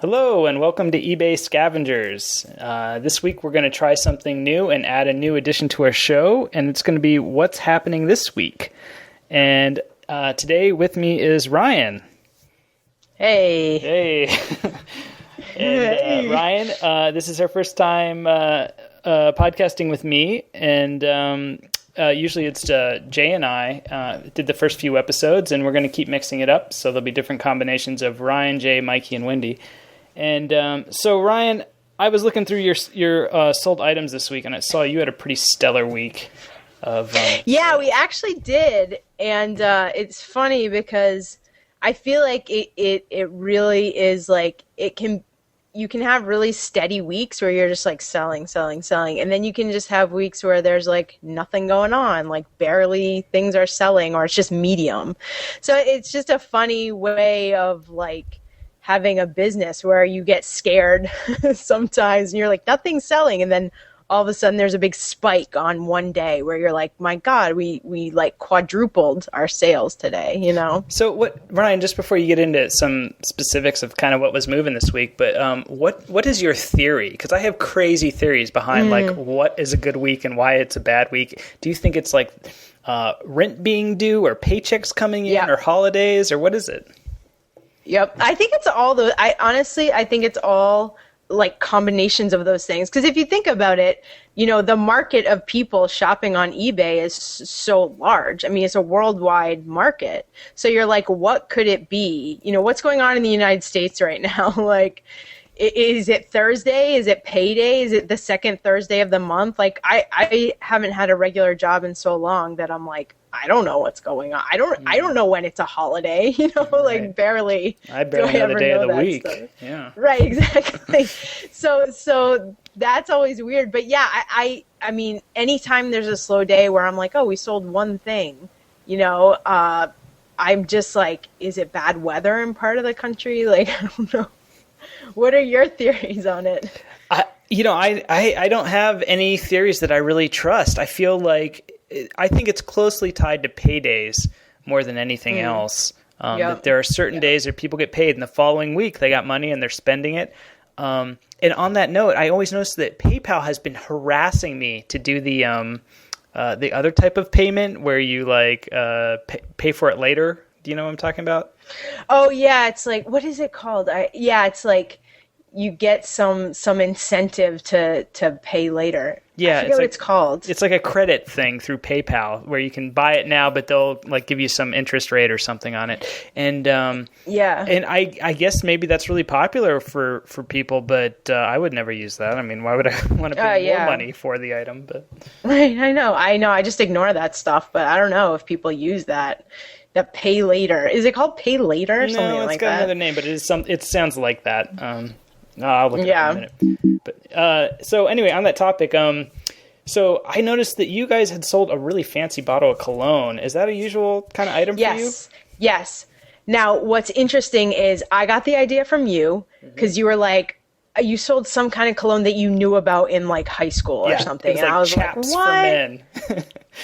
Hello and welcome to eBay Scavengers. This week we're going to try something new and add a new addition to our show, and it's going to be what's happening this week. And today with me is Ryan. Hey. Hey. And Ryan, this is our first time podcasting with me, and usually it's Jay and I did the first few episodes, and we're going to keep mixing it up, so there'll be different combinations of Ryan, Jay, Mikey, and Wendy. And so, Ryan, I was looking through your sold items this week, and I saw you had a pretty stellar week of. Yeah, we actually did, and it's funny because I feel like it really is like you can have really steady weeks where you're just like selling, and then you can just have weeks where there's like nothing going on, like barely things are selling, or it's just medium. So it's just a funny way of like having a business where you get scared sometimes and you're like, nothing's selling. And then all of a sudden there's a big spike on one day where you're like, my God, we like quadrupled our sales today, you know? So what, Ryan, just before you get into some specifics of kind of what was moving this week, but what is your theory? Because I have crazy theories behind like what is a good week and why it's a bad week. Do you think it's like rent being due or paychecks coming in or holidays, or what is it? Yep. I think it's all those. I think it's all like combinations of those things. Because if you think about it, you know, the market of people shopping on eBay is so large. I mean, it's a worldwide market. So you're like, what could it be? You know, what's going on in the United States right now? Like, is it Thursday? Is it payday? Is it the second Thursday of the month? Like, I haven't had a regular job in so long that I'm like, I don't know what's going on. I don't know when it's a holiday, you know, like barely. I barely know the day of the week. Stuff. Yeah. Right, exactly. So that's always weird. But yeah, I mean, anytime there's a slow day where I'm like, oh, we sold one thing, you know, I'm just like, is it bad weather in part of the country? Like, I don't know. What are your theories on it? I don't have any theories that I really trust. I feel like I think it's closely tied to paydays more than anything else. That there are certain days where people get paid, and the following week they got money and they're spending it. And on that note, I always notice that PayPal has been harassing me to do the other type of payment where you like pay for it later. Do you know what I'm talking about? Oh yeah, it's like, what is it called? It's like you get some incentive to pay later. Yeah, I forget what it's called. It's like a credit thing through PayPal where you can buy it now, but they'll like give you some interest rate or something on it. And and I guess maybe that's really popular for people, but I would never use that. I mean, why would I want to pay more money for the item? But right, I know. I just ignore that stuff, but I don't know if people use that. That pay later. Is it called pay later or something like that? No, it's got another name, but it sounds like that. I'll look it up in a minute. But so anyway, on that topic, so I noticed that you guys had sold a really fancy bottle of cologne. Is that a usual kind of item for you? Yes. Now, what's interesting is I got the idea from you because you were like, you sold some kind of cologne that you knew about in like high school or something. And I was like, what? For men.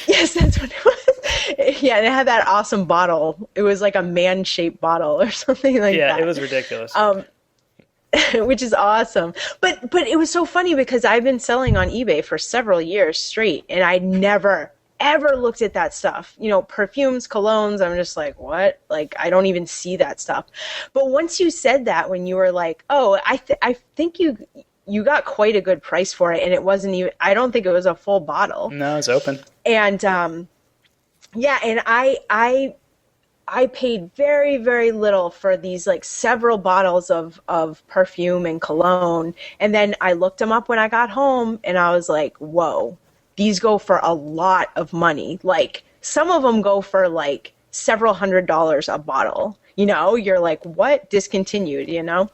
Yes, that's what it was. Yeah, and it had that awesome bottle. It was like a man-shaped bottle or something like that. Yeah, it was ridiculous. Which is awesome. But it was so funny because I've been selling on eBay for several years straight, and I never, ever looked at that stuff. You know, perfumes, colognes, I'm just like, what? Like, I don't even see that stuff. But once you said that, when you were like, oh, I think you got quite a good price for it, and it wasn't even, I don't think it was a full bottle. No, it's open. And, and I paid very, very little for these like several bottles of perfume and cologne. And then I looked them up when I got home and I was like, whoa, these go for a lot of money. Like some of them go for like several $100s a bottle. You know, you're like, what? Discontinued, you know?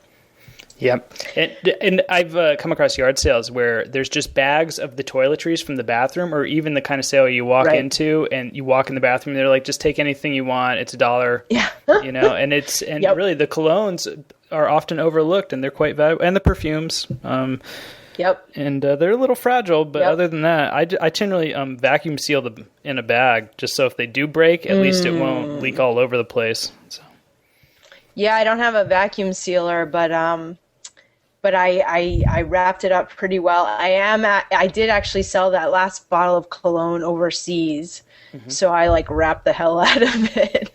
Yep. And I've come across yard sales where there's just bags of the toiletries from the bathroom, or even the kind of sale you walk into and you walk in the bathroom, they're like, just take anything you want. It's $1. Yeah. You know, and really the colognes are often overlooked and they're quite valuable. And the perfumes. Yep. And they're a little fragile, but other than that, I generally vacuum seal them in a bag just so if they do break, at least it won't leak all over the place. So. Yeah, I don't have a vacuum sealer, but but I wrapped it up pretty well. I did actually sell that last bottle of cologne overseas, so I like wrapped the hell out of it.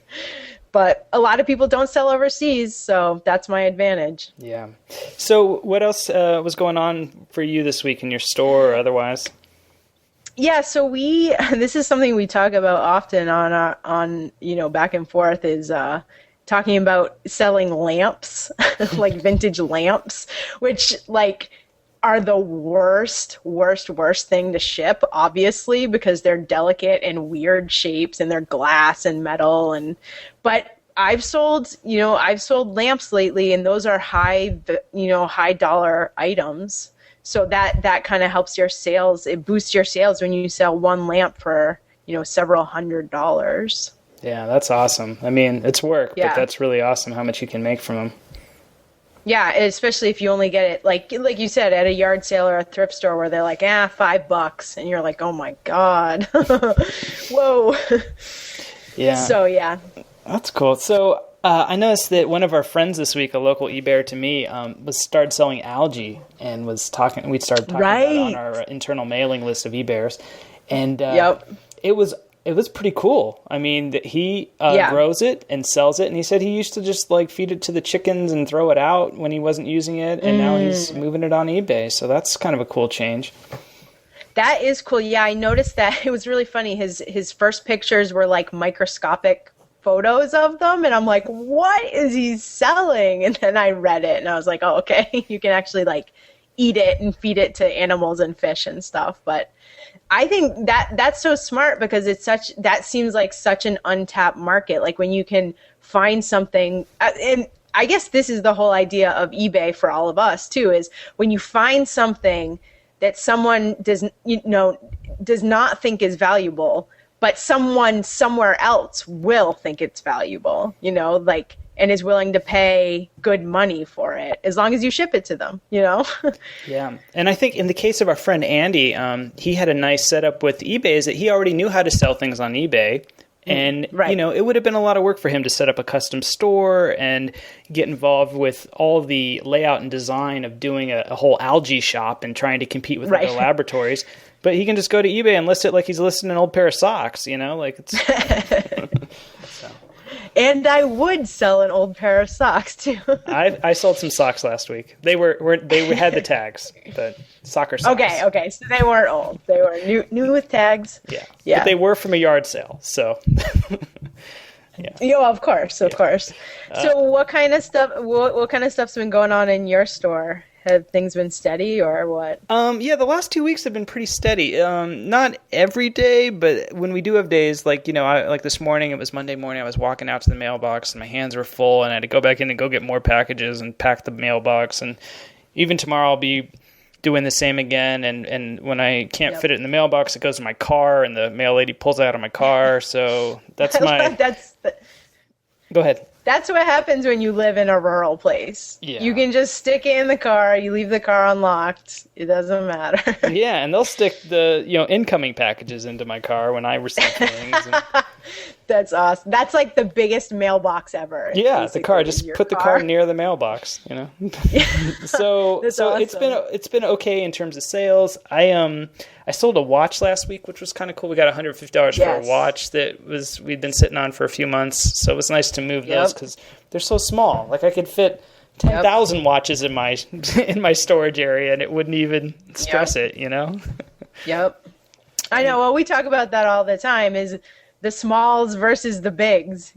But a lot of people don't sell overseas, so that's my advantage. Yeah. So what else was going on for you this week in your store or otherwise? Yeah, so this is something we talk about often on back and forth is talking about selling lamps, like vintage lamps, which like are the worst thing to ship, obviously, because they're delicate and weird shapes and they're glass and metal but I've sold lamps lately, and those are high dollar items. So that kind of helps your sales. It boosts your sales when you sell one lamp for, several $100s. Yeah, that's awesome. I mean, it's work, Yeah. but that's really awesome how much you can make from them. Yeah, especially if you only get it, like you said, at a yard sale or a thrift store where they're like, $5. And you're like, oh my God. Whoa. Yeah. So, yeah. That's cool. So I noticed that one of our friends this week, a local eBayer to me, started selling algae and we started talking about it on our internal mailing list of eBayers. And it was pretty cool. I mean, he grows it and sells it, and he said he used to just like feed it to the chickens and throw it out when he wasn't using it, and now he's moving it on eBay. So that's kind of a cool change. That is cool. Yeah, I noticed that. It was really funny. His first pictures were like microscopic photos of them, and I'm like, what is he selling? And then I read it, and I was like, oh, okay. You can actually like eat it and feed it to animals and fish and stuff. But I think that's so smart because that seems like such an untapped market. Like when you can find something, and I guess this is the whole idea of eBay for all of us too, is when you find something that someone does not think is valuable, but someone somewhere else will think it's valuable, and is willing to pay good money for it as long as you ship it to them, Yeah. And I think in the case of our friend Andy, he had a nice setup with eBay is that he already knew how to sell things on eBay. And, it would have been a lot of work for him to set up a custom store and get involved with all the layout and design of doing a whole algae shop and trying to compete with other laboratories. But he can just go to eBay and list it like he's listing an old pair of socks, like it's... So. And I would sell an old pair of socks too. I sold some socks last week. They had the tags, but soccer socks. Okay. So they weren't old. They were new with tags. Yeah. But they were from a yard sale. So. Yeah. Yeah, of course. So what kind of stuff? What kind of stuff's been going on in your store? Have things been steady or what? Yeah, the last 2 weeks have been pretty steady. Not every day, but when we do have days, like this morning, it was Monday morning. I was walking out to the mailbox and my hands were full, and I had to go back in and go get more packages and pack the mailbox. And even tomorrow, I'll be doing the same again. And when I can't fit it in the mailbox, it goes in my car, and the mail lady pulls it out of my car. So that's my. Go ahead. That's what happens when you live in a rural place. Yeah. You can just stick it in the car. You leave the car unlocked. It doesn't matter. Yeah, and they'll stick the incoming packages into my car when I receive things. That's awesome. That's like the biggest mailbox ever. Yeah, the car. Just put the car near the mailbox. So awesome. It's been okay in terms of sales. I sold a watch last week, which was kind of cool. We got $150 for a watch we'd been sitting on for a few months. So it was nice to move those because they're so small. Like I could fit 10,000 watches in my storage area, and it wouldn't even stress it. Yep. I know. Well, we talk about that all the time. Is the smalls versus the bigs.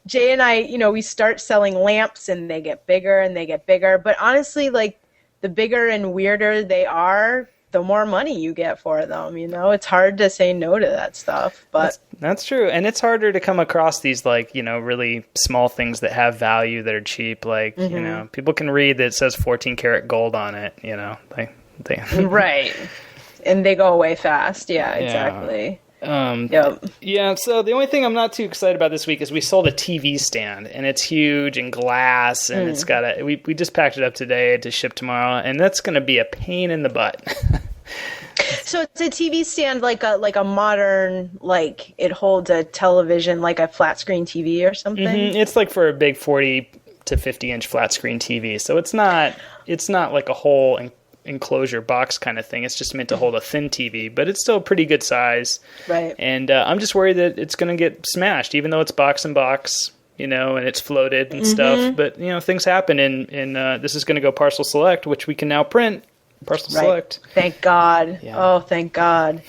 Jay and I, we start selling lamps, and they get bigger and they get bigger. But honestly, like the bigger and weirder they are, the more money you get for them. It's hard to say no to that stuff, but that's true. And it's harder to come across these really small things that have value that are cheap. People can read that it says 14 karat gold on it, they right. And they go away fast. Yeah, exactly. Yeah, so the only thing I'm not too excited about this week is we sold a TV stand, and it's huge and glass, and it's got we just packed it up today to ship tomorrow, and that's going to be a pain in the butt. So it's a TV stand like a modern, it holds a television, like a flat screen TV or something? Mm-hmm. It's like for a big 42 to 50-inch flat screen TV. So it's not like a whole enclosure box kind of thing. It's just meant to hold a thin TV, but it's still a pretty good size. Right. And I'm just worried that it's going to get smashed, even though it's box and box, and it's floated and stuff. But, things happen, and this is going to go parcel select, which we can now print parcel select. Thank God. Yeah. Oh, thank God.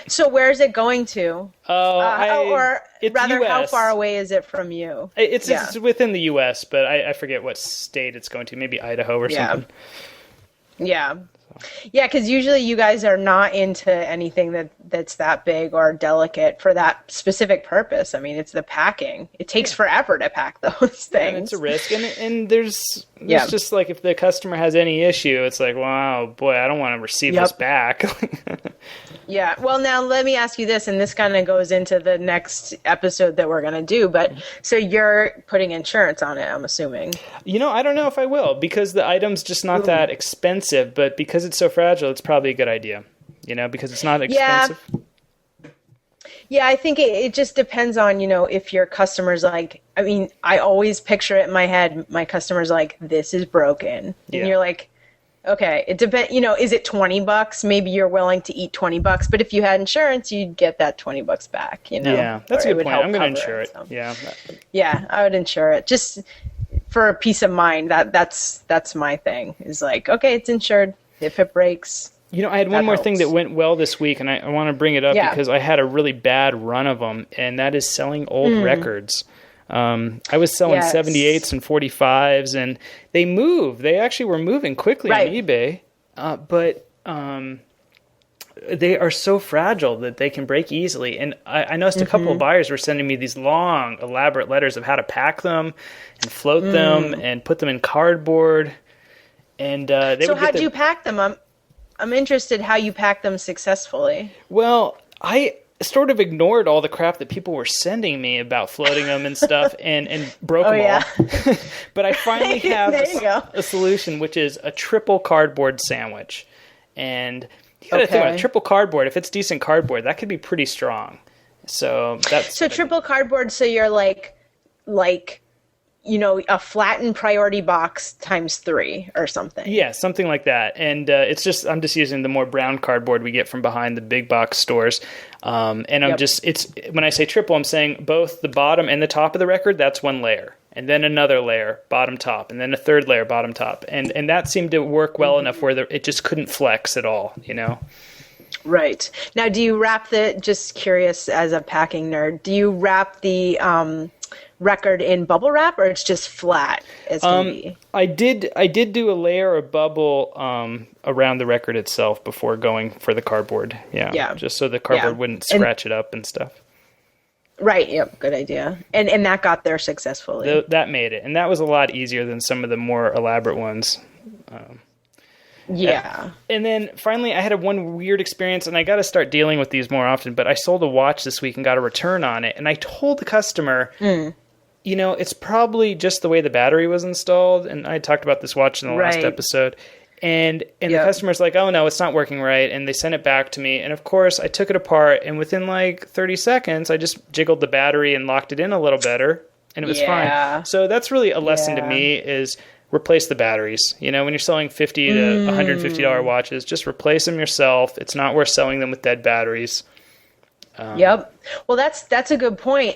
So where is it going to? Or rather, US. how far away is it from you? It's within the U.S., but I forget what state it's going to. Maybe Idaho or something. Yeah. Yeah, because usually you guys are not into anything that's that big or delicate for that specific purpose. I mean, it's the packing. It takes forever to pack those things. And it's a risk. And there's just like, if the customer has any issue, it's like, wow, boy, I don't want to receive this back. Yeah. Well, now let me ask you this, and this kind of goes into the next episode that we're going to do. But so you're putting insurance on it, I'm assuming. I don't know if I will, because the item's just not that expensive. But because it's so fragile, it's probably a good idea, because it's not expensive. Yeah, I think it just depends on, if your customer's like, I mean, I always picture it in my head, my customer's like, this is broken. And you're like, okay, it depends, is it $20? Maybe you're willing to eat $20, but if you had insurance, you'd get that $20 back, Yeah, that's a good point. I'm going to insure it. So. Yeah. Yeah, I would insure it just for a peace of mind. That's my thing, is like, okay, it's insured. If it breaks. I had one more thing that went well this week, and I want to bring it up because I had a really bad run of them, and that is selling old records. I was selling 78s and 45s, and they moved. They actually were moving quickly on eBay, but they are so fragile that they can break easily. And I noticed a couple of buyers were sending me these long, elaborate letters of how to pack them and float them and put them in cardboard. And so how do you pack them? I'm interested how you pack them successfully. Well, I sort of ignored all the crap that people were sending me about floating them and stuff and broke them all. But I finally have a solution, which is a triple cardboard sandwich. And you got to think about it, triple cardboard. If it's decent cardboard, that could be pretty strong. So that's triple cardboard. So you're like a flattened priority box times 3 or something. Yeah, something like that. And I'm just using the more brown cardboard we get from behind the big box stores. And when I say triple, I'm saying both the bottom and the top of the record, that's one layer. And then another layer, bottom top, and then a third layer, bottom top. And that seemed to work well enough where it just couldn't flex at all, Right. Now, do you wrap just curious as a packing nerd, do you wrap the record in bubble wrap, or it's just flat as can be? I did do a layer of bubble around the record itself before going for the cardboard. Yeah. Just so the cardboard wouldn't scratch it up and stuff. Right. Yep. Good idea. And that got there successfully. That made it, and that was a lot easier than some of the more elaborate ones. And then finally, I had one weird experience, and I got to start dealing with these more often. But I sold a watch this week and got a return on it, and I told the customer, it's probably just the way the battery was installed. And I talked about this watch in the last episode. And the customer's like, oh, no, it's not working right. And they sent it back to me. And, of course, I took it apart. And within, 30 seconds, I just jiggled the battery and locked it in a little better. And it was fine. So that's really a lesson to me is replace the batteries. When you're selling $50 to $150 watches, just replace them yourself. It's not worth selling them with dead batteries. Yep. Well, that's a good point.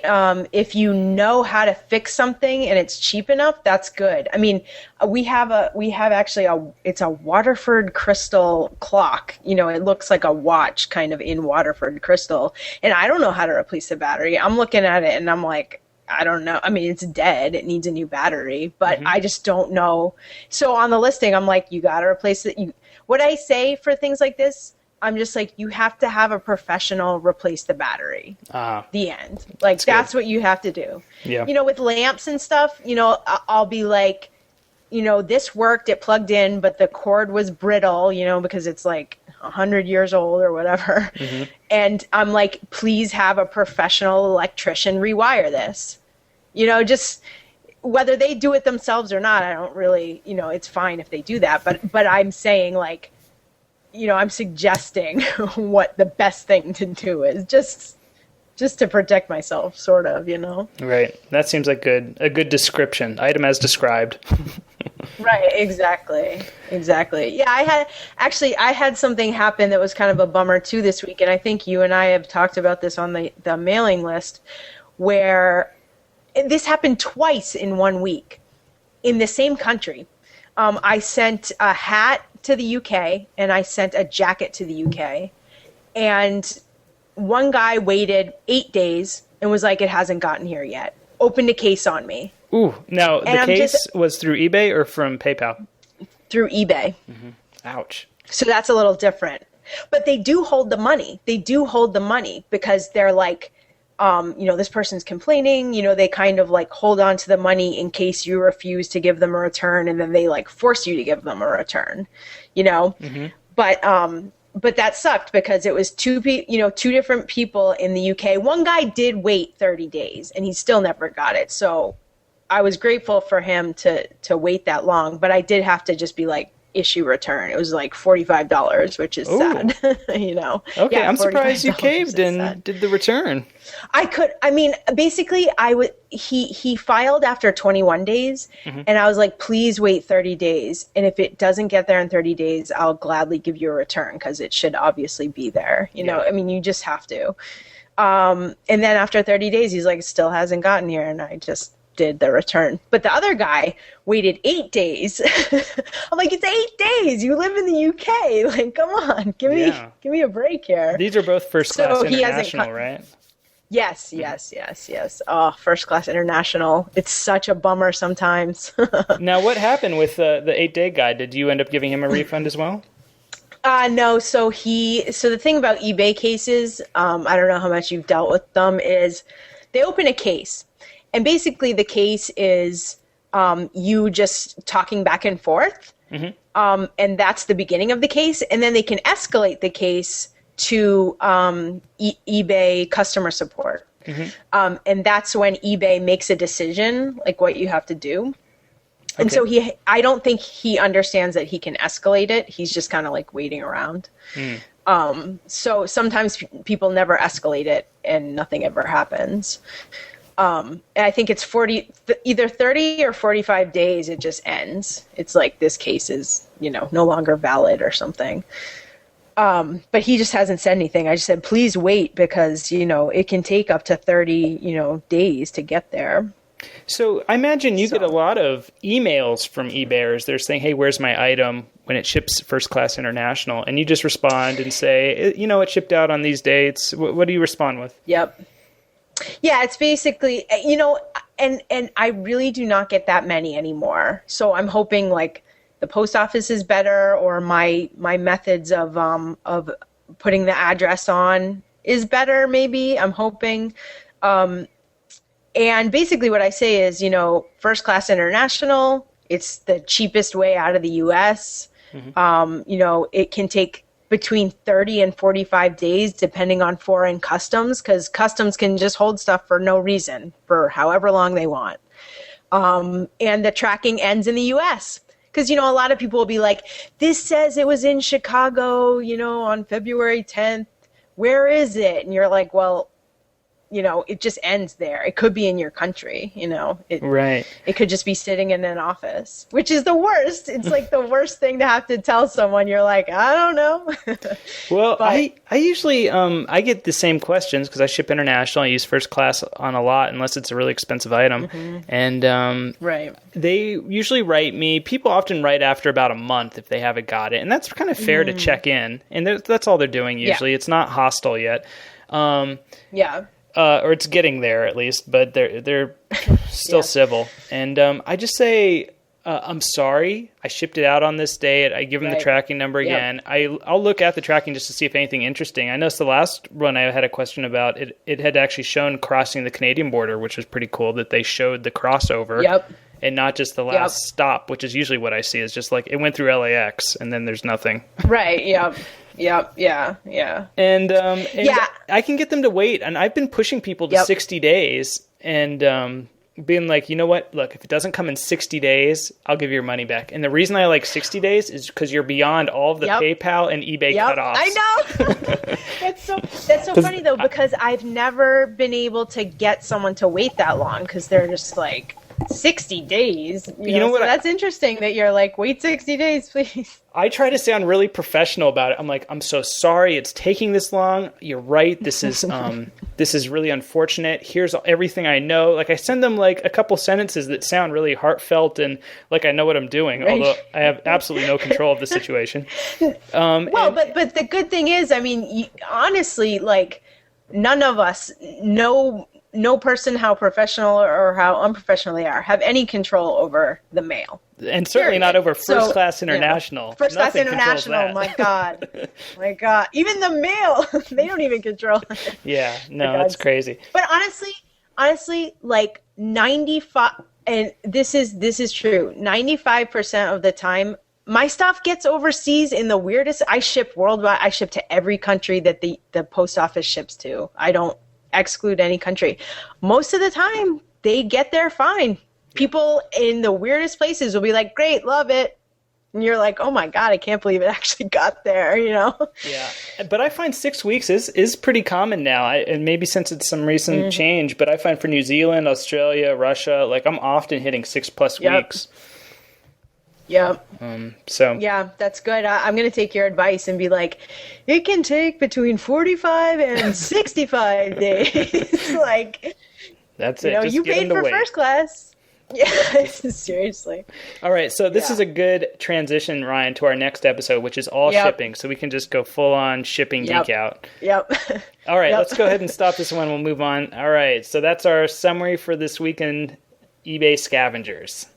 If you know how to fix something and it's cheap enough, that's good. I mean, we have actually it's a Waterford crystal clock. It looks like a watch kind of in Waterford crystal. And I don't know how to replace the battery. I'm looking at it and I'm like, I don't know. I mean, it's dead. It needs a new battery, but I just don't know. So on the listing, I'm like, you got to replace it. What I say for things like this, I'm just like, you have to have a professional replace the battery. The end. That's what you have to do. Yeah. With lamps and stuff, I'll be like, this worked, it plugged in, but the cord was brittle, because it's 100 years old or whatever. And I'm like, please have a professional electrician rewire this. Just whether they do it themselves or not, I don't really, it's fine if they do that. But I'm saying I'm suggesting what the best thing to do is. Just just to protect myself, sort of, you know? Right. That seems like a good description. Item as described. Right, exactly. Yeah, I had something happen that was kind of a bummer too this week, and I think you and I have talked about this on the mailing list, where this happened twice in 1 week in the same country. I sent a hat to the UK and I sent a jacket to the UK, and one guy waited 8 days and was like, it hasn't gotten here yet. Opened a case on me. Ooh, now the case was through eBay or from PayPal? Through eBay. Mm-hmm. Ouch. So that's a little different. But they do hold the money. Because they're like, this person's complaining, they kind of like hold on to the money in case you refuse to give them a return, and then they like force you to give them a return, Mm-hmm. But that sucked because it was two different people in the UK. One guy did wait 30 days and he still never got it. So I was grateful for him to wait that long, but I did have to just be like, issue return. It was like $45, which is sad, Okay, yeah, I'm surprised you caved and did the return. Basically he filed after 21 days, mm-hmm. and I was like, please wait 30 days. And if it doesn't get there in 30 days, I'll gladly give you a return because it should obviously be there. You just have to. And then after 30 days, he's like, it still hasn't gotten here. And I just did the return. But the other guy waited 8 days. I'm like, it's 8 days. You live in the UK. Like, come on, give me a break here. These are both first class international, right? Yes. Oh, first class international. It's such a bummer sometimes. Now, what happened with the 8-day guy? Did you end up giving him a refund as well? No. So the thing about eBay cases, I don't know how much you've dealt with them, is they open a case. And basically the case is you just talking back and forth. Mm-hmm. And that's the beginning of the case. And then they can escalate the case to eBay customer support. Mm-hmm. And that's when eBay makes a decision, like what you have to do. Okay. And so I don't think he understands that he can escalate it. He's just kind of like waiting around. So sometimes people never escalate it and nothing ever happens. And I think it's either 30 or 45 days. It just ends. It's like this case is, no longer valid or something. But he just hasn't said anything. I just said, please wait because, it can take up to 30, days to get there. So I imagine you get a lot of emails from eBayers. They're saying, hey, where's my item when it ships first class international? And you just respond and say, it shipped out on these dates. What do you respond with? Yep. Yeah, it's basically, and I really do not get that many anymore. So I'm hoping like the post office is better, or my methods of putting the address on is better. Maybe I'm hoping. And basically what I say is, first class international, it's the cheapest way out of the US. Mm-hmm. It can take between 30 and 45 days, depending on foreign customs, because customs can just hold stuff for no reason for however long they want. And the tracking ends in the US. Because, a lot of people will be like, this says it was in Chicago, on February 10th. Where is it? And you're like, well, it just ends there. It could be in your country, Right. It could just be sitting in an office, which is the worst. It's like the worst thing to have to tell someone. You're like, I don't know. Well, I usually, I get the same questions because I ship international. I use first class on a lot unless it's a really expensive item. Mm-hmm. And right. They usually write me. People often write after about a month if they haven't got it. And that's kind of fair to check in. And that's all they're doing usually. Yeah. It's not hostile yet. Yeah. Or it's getting there at least, but they're still civil. And I just say, I'm sorry, I shipped it out on this date. I give them the tracking number again. I'll look at the tracking just to see if anything interesting. I noticed the last one I had a question about, it had actually shown crossing the Canadian border, which was pretty cool that they showed the crossover. Yep. And not just the last stop, which is usually what I see, is just like it went through LAX and then there's nothing. Right, yep. Yeah. And I can get them to wait, and I've been pushing people to 60 days, and being like, you know what? Look, if it doesn't come in 60 days, I'll give you your money back. And the reason I like 60 days is because you're beyond all of the PayPal and eBay cutoffs. I know. That's so funny though, because I've never been able to get someone to wait that long because they're just like 60 days. You know what? So that's interesting that you're like, wait 60 days, please. I try to sound really professional about it. I'm like, I'm so sorry it's taking this long. You're right. This is this is really unfortunate. Here's everything I know. Like I send them like a couple sentences that sound really heartfelt and like I know what I'm doing, although I have absolutely no control of the situation. But the good thing is, I mean, honestly, like none of us know. No person, how professional or how unprofessional they are, have any control over the mail. And certainly not over First Class International. First Class International, my God. My God. Even the mail, they don't even control it. Yeah, no, that's crazy. But honestly, like 95, and this is true, 95% of the time, my stuff gets overseas in the weirdest. I ship worldwide. I ship to every country that the post office ships to. I don't exclude any country. Most of the time they get there fine. People in the weirdest places will be like, great, love it. And you're like, oh my God, I can't believe it actually got there, you know? Yeah. But I find 6 weeks is pretty common now. And maybe since it's some recent change, but I find for New Zealand, Australia, Russia, like I'm often hitting 6+ weeks. Yep. So yeah, that's good. I'm going to take your advice and be like, it can take between 45 and 65 days. Like, that's it. Just you paid for first class. Yeah, seriously. All right, so this is a good transition, Ryan, to our next episode, which is all shipping. So we can just go full on shipping geek out. Yep. All right, let's go ahead and stop this one. We'll move on. All right, so that's our summary for this week in eBay Scavengers.